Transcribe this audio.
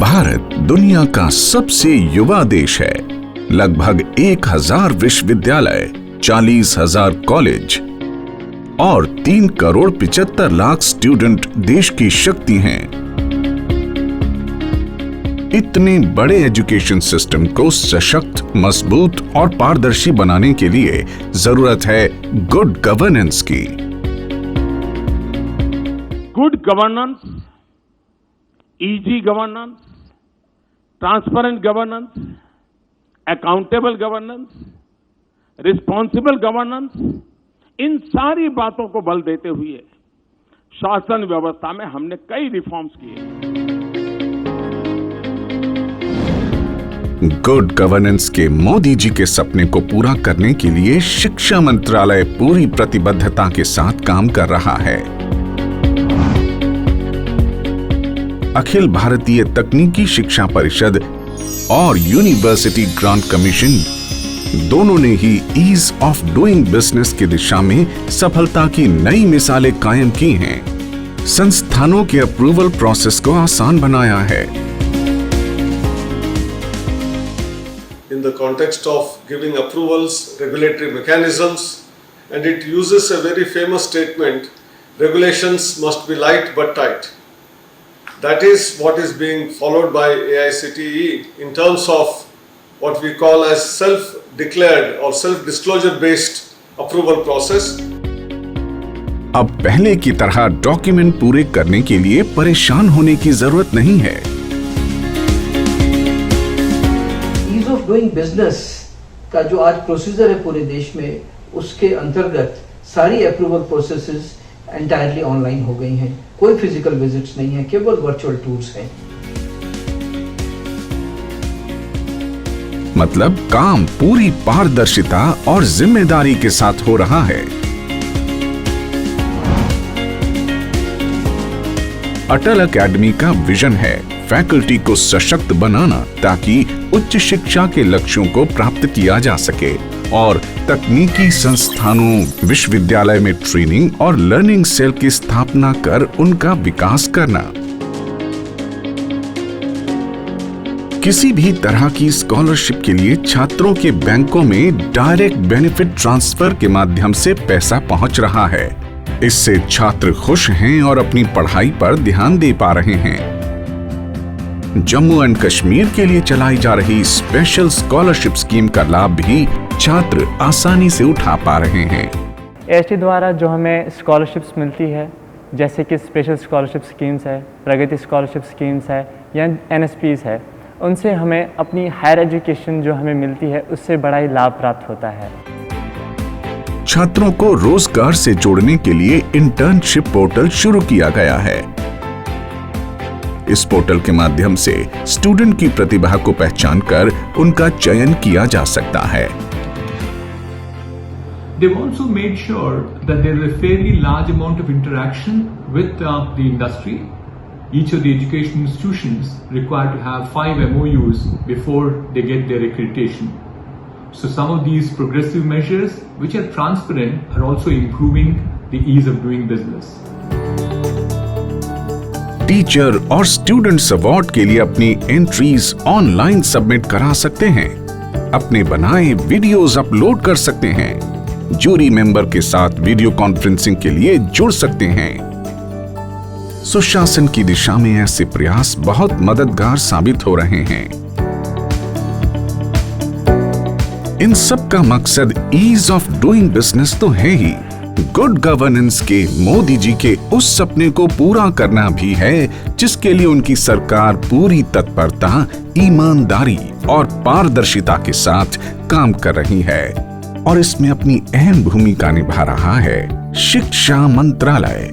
भारत दुनिया का सबसे युवा देश है। लगभग 1000 विश्वविद्यालय, 40,000 कॉलेज और 3 करोड़ 75 लाख स्टूडेंट देश की शक्ति हैं। इतने बड़े एजुकेशन सिस्टम को सशक्त, मजबूत और पारदर्शी बनाने के लिए जरूरत है गुड गवर्नेंस की। Good governance, easy governance, transparent governance, accountable governance, responsible governance, इन सारी बातों को बल देते हुए शासन व्यवस्था में हमने कई रिफॉर्म्स किए। गुड गवर्नेंस के मोदी जी के सपने को पूरा करने के लिए शिक्षा मंत्रालय पूरी प्रतिबद्धता के साथ काम कर रहा है। अखिल भारतीय तकनीकी शिक्षा परिषद और यूनिवर्सिटी ग्रांट कमीशन दोनों ने ही ईज ऑफ डूइंग बिजनेस की दिशा में सफलता की नई मिसालें कायम की हैं। संस्थानों के अप्रूवल प्रोसेस को आसान बनाया है। In the context of giving approvals, regulatory mechanisms, and it uses a very famous statement, regulations must be light but tight. That is what is being followed by AICTE in terms of what we call as self-declared or self-disclosure based approval process. अब पहले की तरह document पूरे करने के लिए परेशान होने की जरूरत नहीं है। ईज ऑफ डूइंग बिजनेस का जो आज प्रोसीजर है पूरे देश में, उसके अंतर्गत सारी अप्रूवल प्रोसेसेस एंटायरली ऑनलाइन हो गई हैं। कोई फिजिकल विजिट्स नहीं है, केवल वर्चुअल टूल्स हैं। मतलब काम पूरी पारदर्शिता और जिम्मेदारी के साथ हो रहा है। अटल अकेडमी का विजन है फैकल्टी को सशक्त बनाना ताकि उच्च शिक्षा के लक्ष्यों को प्राप्त किया जा सके और तकनीकी संस्थानों, विश्वविद्यालय में ट्रेनिंग और लर्निंग सेल की स्थापना कर उनका विकास करना। किसी भी तरह की स्कॉलरशिप के लिए छात्रों के बैंकों में डायरेक्ट बेनिफिट ट्रांसफर के माध्यम से पैसा पहुंच रहा है। इससे छात्र खुश हैं और अपनी पढ़ाई पर ध्यान दे पा रहे हैं। जम्मू एंड कश्मीर के लिए चलाई जा रही स्पेशल स्कॉलरशिप स्कीम का लाभ भी छात्र आसानी से उठा पा रहे हैं। एसटी द्वारा जो हमें स्कॉलरशिप्स मिलती है, जैसे कि स्पेशल स्कॉलरशिप स्कीम्स है, प्रगति स्कॉलरशिप स्कीम्स है या एनएसपीज है, उनसे हमें अपनी हायर एजुकेशन जो हमें मिलती है उससे बड़ा ही लाभ प्राप्त होता है। छात्रों को रोजगार से जोड़ने के लिए इंटर्नशिप पोर्टल शुरू किया गया है। इस पोर्टल के माध्यम से स्टूडेंट की प्रतिभा को पहचान कर उनका चयन किया जा सकता है। They've also made sure that there is a fairly large amount of interaction with the industry. Each of the education institutions required to have 5 MOUs before they get their accreditation. So some of these progressive measures, which are transparent, are also improving the ease of doing business. Teacher और students award के लिए अपनी entries online submit करा सकते हैं। अपने बनाए videos upload कर सकते हैं। जूरी मेंबर के साथ वीडियो कॉन्फ्रेंसिंग के लिए जुड़ सकते हैं। सुशासन की दिशा में ऐसे प्रयास बहुत मददगार साबित हो रहे हैं। इन सब का मकसद ईज ऑफ डूइंग बिजनेस तो है ही, गुड गवर्नेंस के मोदी जी के उस सपने को पूरा करना भी है जिसके लिए उनकी सरकार पूरी तत्परता, ईमानदारी और पारदर्शिता के साथ काम कर रही है। और इसमें अपनी अहम भूमिका निभा रहा है शिक्षा मंत्रालय।